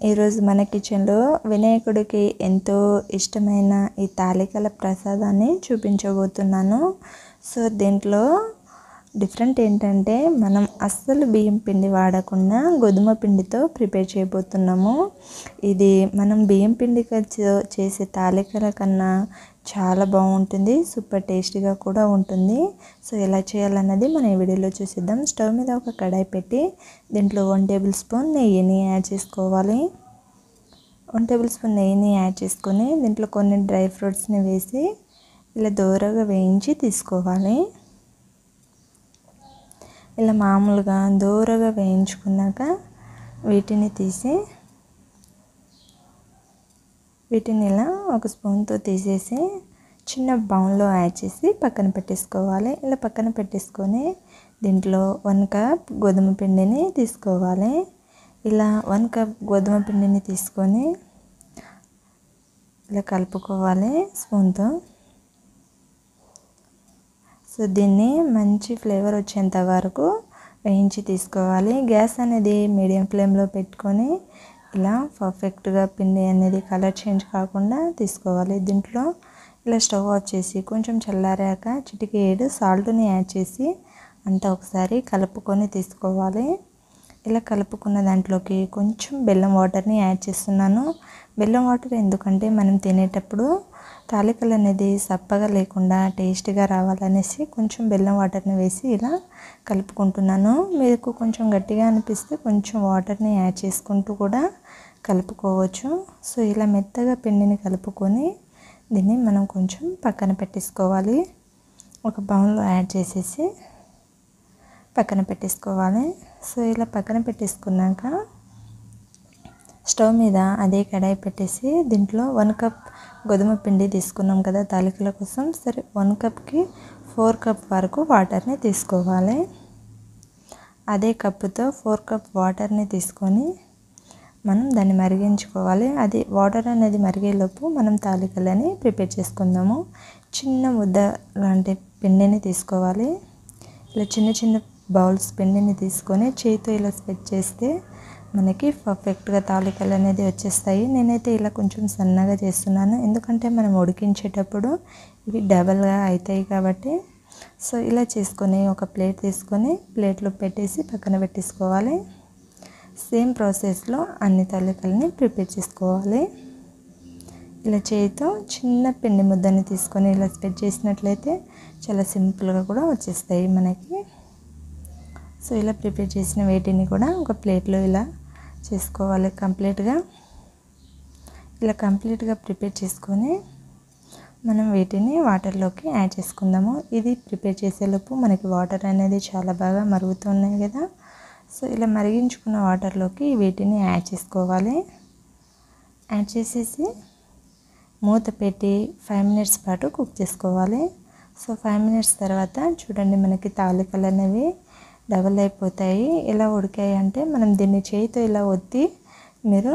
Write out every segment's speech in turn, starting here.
ఈరోజు మన కిచెన్లో వినాయకుడికి ఎంతో ఇష్టమైన ఈ తాలికల ప్రసాదాన్ని చూపించబోతున్నాను. సో దీంట్లో డిఫరెంట్ ఏంటంటే మనం అస్సలు బియ్యం పిండి వాడకుండా గోధుమ పిండితో ప్రిపేర్ చేయబోతున్నాము. ఇది మనం బియ్యం పిండితో చేసే తాలికల కన్నా చాలా బాగుంటుంది, సూపర్ టేస్టీగా కూడా ఉంటుంది. సో ఎలా చేయాలన్నది మనం ఈ వీడియోలో చూసిద్దాం. స్టవ్ మీద ఒక కడాయి పెట్టి దీంట్లో 1 టేబుల్ స్పూన్ నెయ్యిని యాడ్ చేసుకోవాలి. 1 టేబుల్ స్పూన్ నెయ్యిని యాడ్ చేసుకొని దీంట్లో కొన్ని డ్రై ఫ్రూట్స్ని వేసి ఇలా దోరగా వేయించి తీసుకోవాలి. ఇలా మామూలుగా దోరగా వేయించుకున్నాక వీటిని తీసి వీటిని ఇలా ఒక స్పూన్తో తీసేసి చిన్న బౌల్లో యాడ్ చేసి పక్కన పెట్టేసుకోవాలి. ఇలా పక్కన పెట్టేసుకొని దీంట్లో 1 కప్ గోధుమ పిండిని తీసుకోవాలి. ఇలా 1 కప్ గోధుమ పిండిని తీసుకొని ఇలా కలుపుకోవాలి స్పూన్తో. సో దీన్ని మంచి ఫ్లేవర్ వచ్చేంత వరకు వేయించి తీసుకోవాలి. గ్యాస్ అనేది మీడియం ఫ్లేమ్లో పెట్టుకొని ఇలా పర్ఫెక్ట్గా పిండి అనేది కలర్ చేంజ్ కాకుండా తీసుకోవాలి. దీంట్లో ఇలా స్టవ్ ఆఫ్ చేసి కొంచెం చల్లారాక చిటికెడు సాల్ట్ని యాడ్ చేసి అంతా ఒకసారి కలుపుకొని తీసుకోవాలి. ఇలా కలుపుకున్న దాంట్లోకి కొంచెం బెల్లం వాటర్ని యాడ్ చేస్తున్నాను. బెల్లం వాటర్ ఎందుకంటే మనం తినేటప్పుడు తాలికలు అనేది సప్పగా లేకుండా టేస్టీగా రావాలనేసి కొంచెం బెల్లం వాటర్ని వేసి ఇలా కలుపుకుంటున్నాను. మీకు కొంచెం గట్టిగా అనిపిస్తే కొంచెం వాటర్ని యాడ్ చేసుకుంటూ కూడా కలుపుకోవచ్చు. సో ఇలా మెత్తగా పిండిని కలుపుకొని దీన్ని మనం కొంచెం పక్కన పెట్టేసుకోవాలి. ఒక బౌల్లో యాడ్ చేసేసి పక్కన పెట్టేసుకోవాలి. సో ఇలా పక్కన పెట్టేసుకున్నాక స్టవ్ మీద అదే కడాయి పెట్టేసి దీంట్లో 1 కప్ గోధుమ పిండి తీసుకున్నాం కదా తాలికల కోసం. సరే 1 కప్కి 4 కప్ వరకు వాటర్ని తీసుకోవాలి. అదే కప్పుతో 4 కప్ వాటర్ని తీసుకొని మనం దాన్ని మరిగించుకోవాలి. అది వాటర్ అనేది మరిగేలోపు మనం తాలికలని ప్రిపేర్ చేసుకుందాము. చిన్న ముద్ద లాంటి పిండిని తీసుకోవాలి. ఇలా చిన్న చిన్న బౌల్స్ పిండిని తీసుకొని చేతితో ఇలా స్ప్రెడ్ చేస్తే మనకి పర్ఫెక్ట్గా తాలికలు అనేది వచ్చేస్తాయి. నేనైతే ఇలా కొంచెం సన్నగా చేస్తున్నాను, ఎందుకంటే మనం ఉడికించేటప్పుడు ఇవి డబల్గా అవుతాయి కాబట్టి. సో ఇలా చేసుకొని ఒక ప్లేట్ తీసుకొని ప్లేట్లో పెట్టేసి పక్కన పెట్టేసుకోవాలి. సేమ్ ప్రాసెస్లో అన్ని తాలికలని ప్రిపేర్ చేసుకోవాలి. ఇలా చేతితో చిన్న పిండి ముద్దని తీసుకొని ఇలా స్ప్రెడ్ చేసినట్లయితే చాలా సింపుల్గా కూడా వచ్చేస్తాయి మనకి. సో ఇలా ప్రిపేర్ చేసిన వీటిని కూడా ఒక ప్లేట్లో ఇలా చేసుకోవాలి. ఇలా కంప్లీట్గా ప్రిపేర్ చేసుకొని మనం వీటిని వాటర్లోకి యాడ్ చేసుకుందాము. ఇది ప్రిపేర్ చేసేలోపు మనకి వాటర్ అనేది చాలా బాగా మరుగుతున్నాయి కదా. సో ఇలా మరిగించుకున్న వాటర్లోకి వీటిని యాడ్ చేసుకోవాలి. యాడ్ చేసేసి మూత పెట్టి 5 మినిట్స్ పాటు కుక్ చేసుకోవాలి. సో 5 మినిట్స్ తర్వాత చూడండి మనకి తాలికలు అనేవి డబల్ అయిపోతాయి. ఎలా ఉడికాయి అంటే మనం దీన్ని చేతితో ఇలా ఒత్తి, మీరు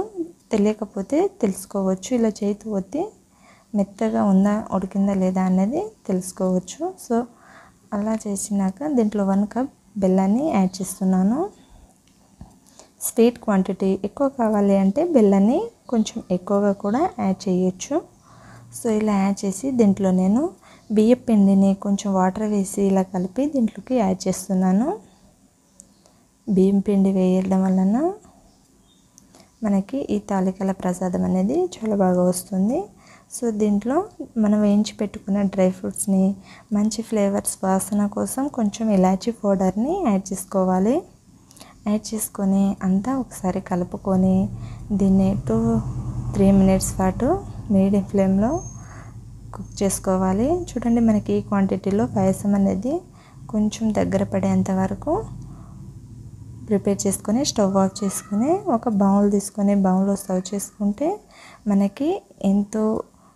తెలియకపోతే తెలుసుకోవచ్చు, ఇలా చేతితో ఒత్తి మెత్తగా ఉందా ఉడికిందా లేదా అనేది తెలుసుకోవచ్చు. సో అలా చేసినాక దీంట్లో 1 కప్ బెల్లాన్ని యాడ్ చేస్తున్నాను. స్వీట్ క్వాంటిటీ ఎక్కువ కావాలి అంటే బెల్లాన్ని కొంచెం ఎక్కువగా కూడా యాడ్ చేయొచ్చు. సో ఇలా యాడ్ చేసి దీంట్లో నేను బియ్యం పిండిని కొంచెం వాటర్ వేసి ఇలా కలిపి దీంట్లోకి యాడ్ చేస్తున్నాను. బియ్యం పిండి వేయడం వలన మనకి ఈ తాలికల ప్రసాదం అనేది చాలా బాగా వస్తుంది. సో దీంట్లో మనం వేయించి పెట్టుకున్న డ్రై ఫ్రూట్స్ని మంచి ఫ్లేవర్స్ వాసన కోసం కొంచెం ఇలాచీ పౌడర్ని యాడ్ చేసుకోవాలి. యాడ్ చేసుకొని అంతా ఒకసారి కలుపుకొని దీన్ని 2-3 మినిట్స్ పాటు మీడియం ఫ్లేమ్లో కుక్ చేసుకోవాలి. చూడండి మనకి ఈ క్వాంటిటీలో పాయసం అనేది కొంచెం దగ్గర పడేంత వరకు ప్రిపేర్ చేసుకొని స్టవ్ ఆఫ్ చేసుకొని ఒక బౌల్ తీసుకొని బౌల్లో సర్వ్ చేసుకుంటే మనకి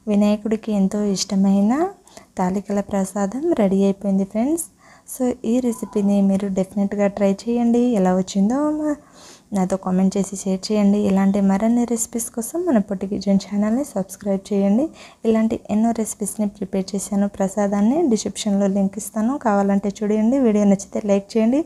వినాయకుడికి ఎంతో ఇష్టమైన తాలికల ప్రసాదం రెడీ అయిపోయింది ఫ్రెండ్స్. సో ఈ రెసిపీని మీరు డెఫినెట్గా ట్రై చేయండి. ఎలా వచ్చిందో నాతో కామెంట్ చేసి షేర్ చేయండి. ఇలాంటి మరిన్ని రెసిపీస్ కోసం మన పొట్టి కిచెన్ ఛానల్ని సబ్స్క్రైబ్ చేయండి. ఇలాంటి ఎన్నో రెసిపీస్ని ప్రిపేర్ చేశాను. ప్రసాదాన్ని డిస్క్రిప్షన్లో లింక్ ఇస్తాను, కావాలంటే చూడండి. వీడియో నచ్చితే లైక్ చేయండి.